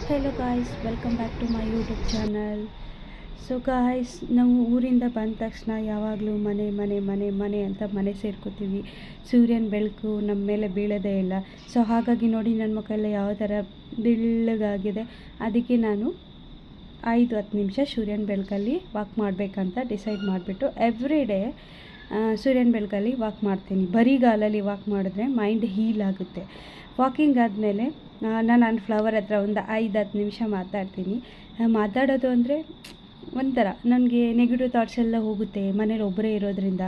Hello guys, welcome back to my YouTube channel. So guys, ನಾವು ಊರಿಂದ ಬಂದ ತಕ್ಷಣ ಯಾವಾಗಲೂ ಮನೆ ಮನೆ ಮನೆ ಮನೆ ಅಂತ ಮನೆ ಸೇರ್ಕೋತೀವಿ. ಸೂರ್ಯನ ಬೆಳಕು ನಮ್ಮ ಮೇಲೆ ಬೀಳೋದೇ ಇಲ್ಲ. ಸೊ ಹಾಗಾಗಿ ನೋಡಿ ನನ್ನ ಮುಖ ಯಾವ ಥರ ಬೆಳ್ಳಗಾಗಿದೆ. ಅದಕ್ಕೆ ನಾನು 5-10 ನಿಮಿಷ ಸೂರ್ಯನ ಬೆಳಕಲ್ಲಿ ವಾಕ್ ಮಾಡಬೇಕಂತ ಡಿಸೈಡ್ ಮಾಡಿಬಿಟ್ಟು ಎವ್ರಿ ಡೇ ಸೂರ್ಯನ ಬೆಳಕಲ್ಲಿ ವಾಕ್ ಮಾಡ್ತೀನಿ. ಬರಿಗಾಲಲ್ಲಿ ವಾಕ್ ಮಾಡಿದ್ರೆ ಮೈಂಡ್ ಹೀಲ್ ಆಗುತ್ತೆ. ವಾಕಿಂಗ್ ಆದಮೇಲೆ ನಾನು ಫ್ಲವರ್ ಹತ್ರ ಒಂದು 5-10 ನಿಮಿಷ ಮಾತಾಡ್ತೀನಿ. ಮಾತಾಡೋದು ಅಂದರೆ ಒಂಥರ ನನಗೆ ನೆಗೆಟಿವ್ ಥಾಟ್ಸ್ ಎಲ್ಲ ಹೋಗುತ್ತೆ. ಮನೇಲಿ ಒಬ್ಬರೇ ಇರೋದ್ರಿಂದ,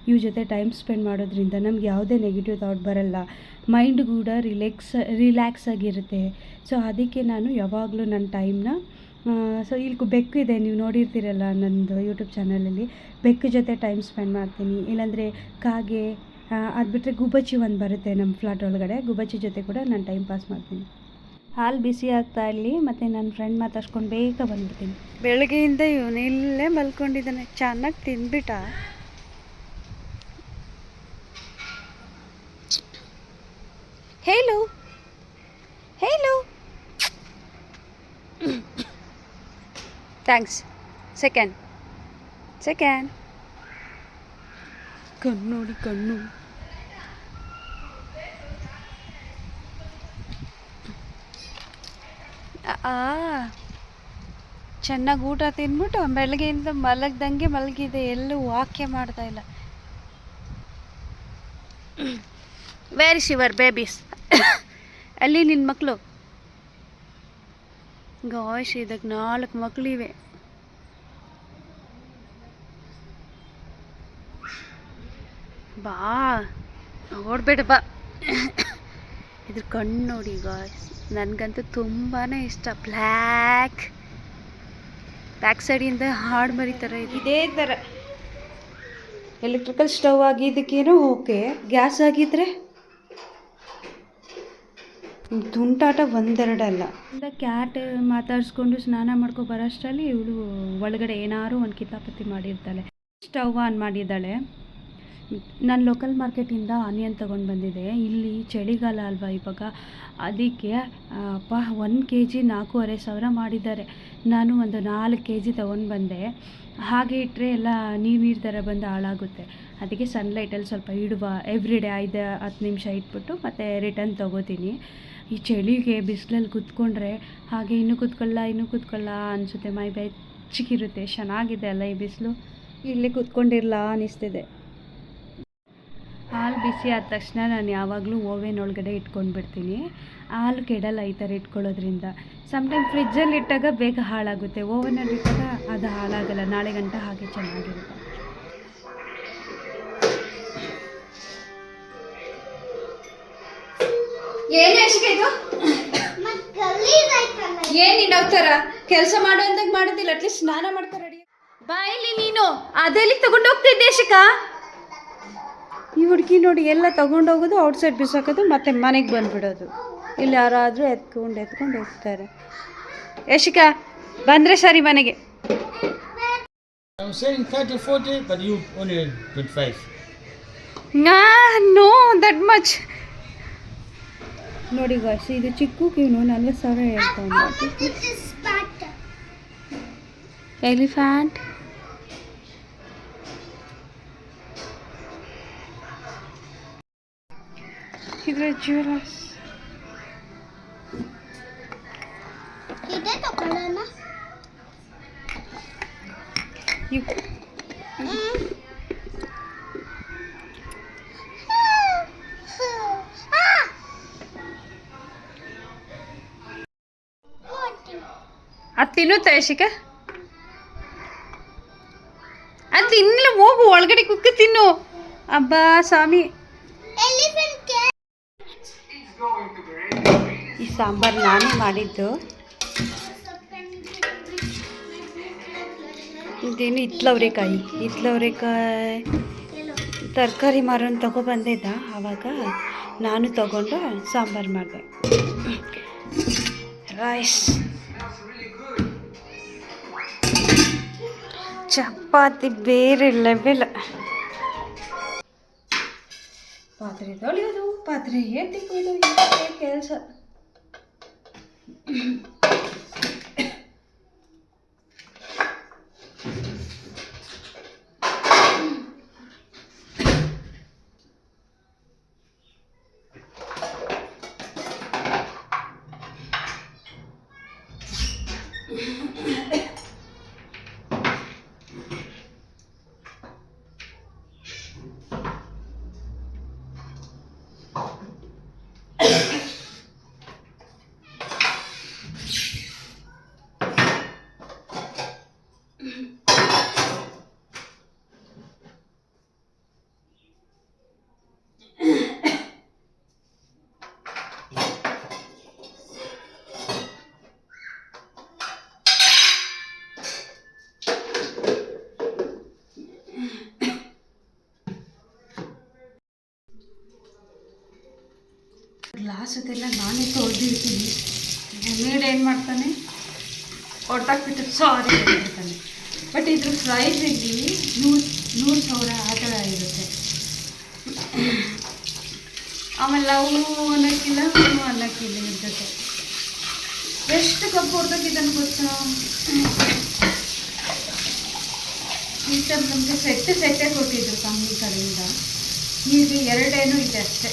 ಇವ್ರ ಜೊತೆ ಟೈಮ್ ಸ್ಪೆಂಡ್ ಮಾಡೋದ್ರಿಂದ ನಮ್ಗೆ ಯಾವುದೇ ನೆಗೆಟಿವ್ ಥಾಟ್ ಬರಲ್ಲ. ಮೈಂಡ್ ಕೂಡ ರಿಲ್ಯಾಕ್ಸ್ ಆಗಿರುತ್ತೆ. ಸೊ ಅದಕ್ಕೆ ನಾನು ಯಾವಾಗಲೂ ನನ್ನ ಟೈಮ್ನ ಸೊ ಇಲ್ಲಿ ಬೆಕ್ಕು ಇದೆ, ನೀವು ನೋಡಿರ್ತೀರಲ್ಲ ನನ್ನದು ಯೂಟ್ಯೂಬ್ ಚಾನಲಲ್ಲಿ. ಬೆಕ್ಕು ಜೊತೆ ಟೈಮ್ ಸ್ಪೆಂಡ್ ಮಾಡ್ತೀನಿ. ಇಲ್ಲಾಂದರೆ ಕಾಗೆ, ಅದು ಬಿಟ್ಟರೆ ಗುಬ್ಬಚ್ಚಿ ಒಂದು ಬರುತ್ತೆ ನಮ್ಮ ಫ್ಲಾಟ್ ಒಳಗಡೆ. ಗುಬ್ಬಚ್ಚಿ ಜೊತೆ ಕೂಡ ನಾನು ಟೈಮ್ ಪಾಸ್ ಮಾಡ್ತೀನಿ. ಹಾಲು ಬಿಸಿ ಆಗ್ತಾ ಇರಲಿ, ಮತ್ತು ನನ್ನ ಫ್ರೆಂಡ್ ಮಾತಾಡ್ಸ್ಕೊಂಡು ಬೇಗ ಬಂದ್ಬಿಡ್ತೀನಿ. ಬೆಳಗ್ಗೆಯಿಂದ ಇವನು ಇಲ್ಲೇ ಮಲ್ಕೊಂಡಿದ್ದಾನೆ. ಚೆನ್ನಾಗಿ ತಿಂದ್ಬಿಟ್ಟ. ಹೇಳು ಹೇಳು. ಥ್ಯಾಂಕ್ಸ್. ಸೆಕೆಂಡ್ ಕಣ್ಣು ನೋಡಿ, ಕಣ್ಣು. ಚೆನ್ನಾಗಿ ಊಟ ತಿಂದ್ಬಿಟ್ಟು ಬೆಳಗ್ಗೆಯಿಂದ ಮಲಗ್ದಂಗೆ ಮಲಗಿದೆ. ಎಲ್ಲೂ ವಾಕ್ಯ ಮಾಡ್ತಾ ಇಲ್ಲ. Where is your babies? ಅಲ್ಲಿ ನಿನ್ನ ಮಕ್ಕಳು? ಗಾಯ್ಸ್, ಇದಕ್ಕೆ 4 ಮಕ್ಕಳಿವೆ. ಬಾ, ಓಡಬೇಡ ಬಾ. ಇದ್ರ ಕಣ್ಣು ನೋಡಿ ಗಾಯ್ಸ್, ನನಗಂತೂ ತುಂಬಾ ಇಷ್ಟ. ಬ್ಲ್ಯಾಕ್ ಸೈಡಿಂದ ಹಾಡು ಮರಿ ಥರ ಇದೇ ಥರ. ಎಲೆಕ್ಟ್ರಿಕಲ್ ಸ್ಟವ್ ಆಗಿದ್ದಕ್ಕೇನೋ ಓಕೆ, ಗ್ಯಾಸ್ ಆಗಿದ್ರೆ ತುಂಟಾಟ ಒಂದೆರಡಲ್ಲ. ಕ್ಯಾಟ್ ಮಾತಾಡಿಸ್ಕೊಂಡು ಸ್ನಾನ ಮಾಡ್ಕೊ ಬರೋಷ್ಟರಲ್ಲಿ ಇವಳು ಒಳಗಡೆ ಏನಾದ್ರು ಒಂದು ಕಿತಾಪತಿ ಮಾಡಿರ್ತಾಳೆ. ಸ್ಟವ್ ಆನ್ ಮಾಡಿದ್ದಾಳೆ. ನಾನು ಲೋಕಲ್ ಮಾರ್ಕೆಟಿಂದ ಆನಿಯನ್ ತೊಗೊಂಡು ಬಂದಿದ್ದೆ. ಇಲ್ಲಿ ಚಳಿಗಾಲ ಅಲ್ವಾ ಇವಾಗ, ಅದಕ್ಕೆ 1 kg 4,500 ಮಾಡಿದ್ದಾರೆ. ನಾನು ಒಂದು 4 kg ತೊಗೊಂಡು ಬಂದೆ. ಹಾಗೆ ಇಟ್ಟರೆ ಎಲ್ಲ ನೀರು ಥರ ಬಂದು ಹಾಳಾಗುತ್ತೆ. ಅದಕ್ಕೆ ಸನ್ಲೈಟಲ್ಲಿ ಸ್ವಲ್ಪ ಇಡುವ, ಎವ್ರಿ ಡೇ 5-10 ನಿಮಿಷ ಇಟ್ಬಿಟ್ಟು ಮತ್ತೆ ರಿಟರ್ನ್ ತೊಗೋತೀನಿ. ಈ ಚಳಿಗೆ ಬಿಸಿಲಲ್ಲಿ ಕೂತ್ಕೊಂಡ್ರೆ ಹಾಗೆ ಇನ್ನೂ ಕೂತ್ಕೊಳ್ಳ ಅನಿಸುತ್ತೆ. ಮೈ ಬೆಚ್ಚಗಿರುತ್ತೆ. ಚೆನ್ನಾಗಿದೆ ಅಲ್ಲ ಈ ಬಿಸಿಲು. ಇಲ್ಲಿ ಕೂತ್ಕೊಂಡಿರಲ್ಲ ಅನ್ನಿಸ್ತಿದೆ. ಹಾಲು ಬಿಸಿ ಆದ ತಕ್ಷಣ ನಾನು ಯಾವಾಗಲೂ ಓವೆನ್ ಒಳಗಡೆ ಇಟ್ಕೊಂಡು ಬಿಡ್ತೀನಿ. ಹಾಲು ಕೆಡಲ್ಲ ಈ ಥರ ಇಟ್ಕೊಳ್ಳೋದ್ರಿಂದ. ಸಮ್ಟೈಮ್ ಫ್ರಿಜ್ಜಲ್ಲಿ ಇಟ್ಟಾಗ ಬೇಗ ಹಾಳಾಗುತ್ತೆ, ಓವನಲ್ಲಿ ಇಟ್ಟಾಗ ಅದು ಹಾಳಾಗಲ್ಲ. ನಾಳೆ ಗಂಟ ಹಾಗೆ ಚೆನ್ನಾಗಿರುತ್ತೆ. ಏನು ಇನ್ನೊಂಥರ ಕೆಲಸ ಮಾಡುವಂತಾಗ ಮಾಡೋದಿಲ್ಲ. ಅಟ್ಲೀಸ್ಟ್ ಸ್ನಾನ ಮಾಡ್ಕೊ ರೆಡಿ ಬಾ. ಇಲ್ಲಿ ನೀನು ಅದೆಲ್ಲಿ ತಗೊಂಡು ಹೋಗ್ತಿದ್ದೆ ಶಿಖಾ? ಈ ಹುಡುಗಿ ನೋಡಿ, ಎಲ್ಲ ತೊಗೊಂಡೋಗೋದು, ಔಟ್ಸೈಡ್ ಬಿಸಾಕೋದು, ಮತ್ತು ಮನೆಗೆ ಬಂದುಬಿಡೋದು. ಇಲ್ಲಿ ಯಾರಾದರೂ ಎತ್ಕೊಂಡು ಹೋಗ್ತಾರೆ. ಯಶಿಕಾ ಬಂದರೆ ಸರಿ ಮನೆಗೆ. No that much. ನೋಡಿ ಗಾಯ್ಸ್, ಇದು ಚಿಕ್ಕು ಇವನು 40,000 ಹೇಳ್ತಾನೆ. ಎಲಿಫ್ಯಾಂಟ್ ಇದ್ರ ಜ್ಯುವೆಲರ್ಸ್ ಇದೆ ತಕೊಳ್ಳೋಣ. ಅದು ತಿನ್ನುತ್ತಾ ಯಶಿಕ? ಅದು ತಿನ್ನಲ್ಲ, ಹೋಗು ಒಳಗಡೆ ಕುಕ್ಕ ತಿನ್ನು. ಅಬ್ಬಾ ಸ್ವಾಮಿ, ಈ ಸಾಂಬಾರು ನಾನೇ ಮಾಡಿದ್ದು. ಇದೇನು ಹಿತ್ಲವ್ರೆಕಾಯಿ ತರಕಾರಿ ಮಾರೋನು ತೊಗೊಬಂದಿದ್ದ. ಆವಾಗ ನಾನು ತಗೊಂಡು ಸಾಂಬಾರು ಮಾಡಿದೆ. ರೈಸ್, ಚಪಾತಿ ಬೇರೆ ಲೆವೆಲ್. ಪಾತ್ರೆ ತೊಳೆಯೋದು, ಪಾತ್ರೆ ಎತ್ತಿಕೋದು, ಕೆಲಸ. ಗ್ಲಾಸದೆಲ್ಲ ನಾನೇ ತೊಳೆದಿರ್ತೀನಿ. ಮೇಡ್ ಏನು ಮಾಡ್ತಾನೆ, ಹೊಟ್ಟಾಕ್ಬಿಟ್ಟು ಸಾರಿ ಹೇಳ್ತಾನೆ. ಬಟ್ ಇದ್ರ ಪ್ರೈಸ್ ಇಲ್ಲಿ 100,000 ಆ ಥರ ಇರುತ್ತೆ. ಆಮೇಲೆ ನಾವು ಅನ್ನಕ್ಕಿಲ್ಲ, ಹೂವು ಅನ್ನಕ್ಕಿಲ್ಲ ಇರ್ತದೆ. ಎಷ್ಟು ಕಬ್ಬು ಹೊಡ್ದಕ್ಕೆ ಇದನ್ನು ಗೊತ್ತಾ, ಈ ಥರ ನಮಗೆ ಸೆಟ್ಟೆ ಕೊಟ್ಟಿದ್ರು ಕಂಪ್ನಿ ಕಡೆಯಿಂದ. ಈಗ 2 ಇದೆ ಅಷ್ಟೇ.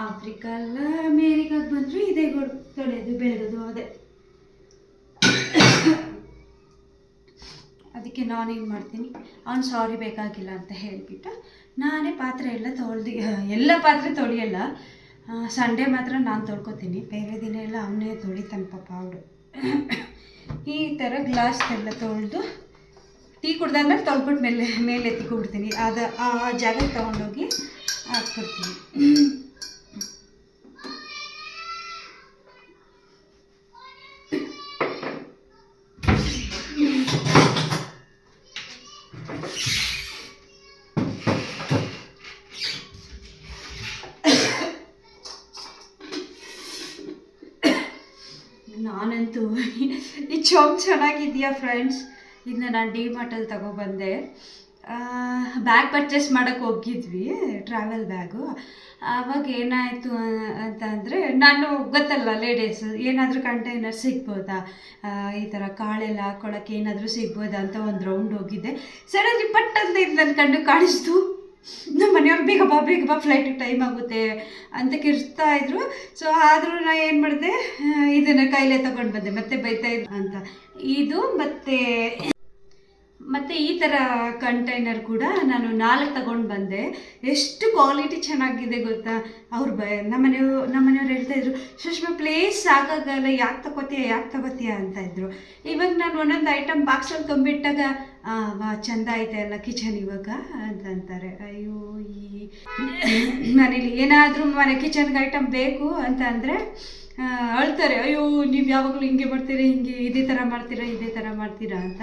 ಆಫ್ರಿಕಲ್ಲ ಅಮೇರಿಕಾಗೆ ಬಂದರೂ ಇದೇ ತೊಳೆಯೋದು ಬೆಳಗೋದು ಅದೇ. ಅದಕ್ಕೆ ನಾನೇನು ಮಾಡ್ತೀನಿ, ಅವ್ನು ಸಾರಿ ಬೇಕಾಗಿಲ್ಲ ಅಂತ ಹೇಳಿಬಿಟ್ಟು ನಾನೇ ಪಾತ್ರೆ ಎಲ್ಲ ತೊಳೆದು, ಎಲ್ಲ ಪಾತ್ರೆ ತೊಳೆಯಲ್ಲ, ಸಂಡೇ ಮಾತ್ರ ನಾನು ತೊಳ್ಕೊತೀನಿ. ಬೇರೆ ದಿನ ಎಲ್ಲ ಅವನೇ ತೊಳಿತಾನೆ ಪಾಪ ಅವಳು. ಈ ಥರ ಗ್ಲಾಸ್ನೆಲ್ಲ ತೊಳೆದು ಟೀ ಕುಡ್ದಾದ್ಮೇಲೆ ತೊಳ್ಬಿಟ್ಟು ಮೇಲೆ ಎತ್ತಿಕೊಬಿಡ್ತೀನಿ. ಅದು ಆ ಜಾಗಕ್ಕೆ ತೊಗೊಂಡೋಗಿ ಹಾಕ್ಬಿಡ್ತೀನಿ. ನಾನಂತೂ ಈ ಚೋಪ್ ಚೆನ್ನಾಗಿದೆಯಾ ಫ್ರೆಂಡ್ಸ್, ಇದನ್ನ ನಾನು ಡಿಮಾರ್ಟಲ್ಲಿ ತಗೊಬಂದೆ. ಬ್ಯಾಗ್ ಪರ್ಚೇಸ್ ಮಾಡೋಕ್ಕೆ ಹೋಗಿದ್ವಿ, ಟ್ರಾವೆಲ್ ಬ್ಯಾಗು. ಆವಾಗ ಏನಾಯಿತು ಅಂತಂದರೆ, ನಾನು ಗೊತ್ತಲ್ಲ ಲೇಡೀಸ್ ಏನಾದರೂ ಕಂಟೈನರ್ ಸಿಗ್ಬೋದಾ, ಈ ಥರ ಕಾಳೆಲ್ಲ ಹಾಕ್ಕೊಳ್ಳೋಕ್ಕೆ ಏನಾದರೂ ಸಿಗ್ಬೋದಾ ಅಂತ ಒಂದು ರೌಂಡ್ ಹೋಗಿದ್ದೆ. ಸಡನ್ಲಿ ಪಟ್ ಅಂತ ಇದು ನನ್ನ ಕಣ್ಣು ಕಾಣಿಸ್ತು. ನಮ್ಮ ಮನೆಯವ್ರು ಬೇಗ ಬಾ ಫ್ಲೈಟಿಗೆ ಟೈಮ್ ಆಗುತ್ತೆ ಅಂತ ಕಿರ್ಸ್ತಾ ಇದ್ರು. ಸೊ ಆದರೂ ನಾನು ಏನು ಮಾಡಿದೆ, ಇದನ್ನು ಕೈಲೇ ತೊಗೊಂಡು ಬಂದೆ. ಮತ್ತೆ ಬೈತಾ ಇದ್ರು ಅಂತ ಇದು. ಮತ್ತು ಈ ಥರ ಕಂಟೈನರ್ ಕೂಡ ನಾನು 4 ತಗೊಂಡು ಬಂದೆ. ಎಷ್ಟು ಕ್ವಾಲಿಟಿ ಚೆನ್ನಾಗಿದೆ ಗೊತ್ತಾ. ಅವ್ರು ನಮ್ಮನೆಯವ್ರು ಹೇಳ್ತಾಯಿದ್ರು, ಸುಷ್ಮಾ ಪ್ಲೇಸ್ ಸಾಕಾಗಲ್ಲ, ಯಾಕೆ ತಗೋತೀಯ ಅಂತ ಇದ್ರು. ಇವಾಗ ನಾನು ಒಂದೊಂದು ಐಟಮ್ ಬಾಕ್ಸಲ್ಲಿ ತುಂಬಿಟ್ಟಾಗ ಚೆಂದ ಐತೆ ಅಲ್ಲ ಕಿಚನ್ ಇವಾಗ ಅಂತ ಅಂತಾರೆ. ಅಯ್ಯೋ, ಈ ಮನೇಲಿ ಏನಾದರೂ ಕಿಚನ್ಗೆ ಐಟಮ್ ಬೇಕು ಅಂತ ಅಂದರೆ ಅಳ್ತಾರೆ. ಅಯ್ಯೋ, ನೀವು ಯಾವಾಗಲೂ ಹಿಂಗೆ ಮಾಡ್ತೀರಾ, ಇದೇ ಥರ ಮಾಡ್ತೀರಾ ಅಂತ.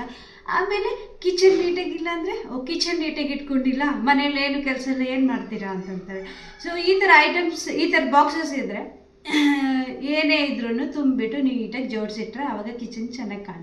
ಆಮೇಲೆ ಕಿಚನ್ ನೀಟಾಗಿಲ್ಲ ಅಂದರೆ, ಕಿಚನ್ ನೀಟಾಗಿ ಇಟ್ಕೊಂಡಿಲ್ಲ, ಮನೇಲಿ ಏನು ಕೆಲಸ ಇಲ್ಲ, ಏನು ಮಾಡ್ತೀರಾ ಅಂತಂತಾರೆ. ಸೊ ಈ ಥರ ಐಟಮ್ಸ್, ಈ ಥರ ಬಾಕ್ಸಸ್ ಇದ್ದರೆ ಏನೇ ಇದ್ರೂ ತುಂಬಿಬಿಟ್ಟು ನೀಟಾಗಿ ಜೋಡಿಸಿಟ್ರೆ ಆವಾಗ ಕಿಚನ್ ಚೆನ್ನಾಗಿ ಕಾಣುತ್ತೆ.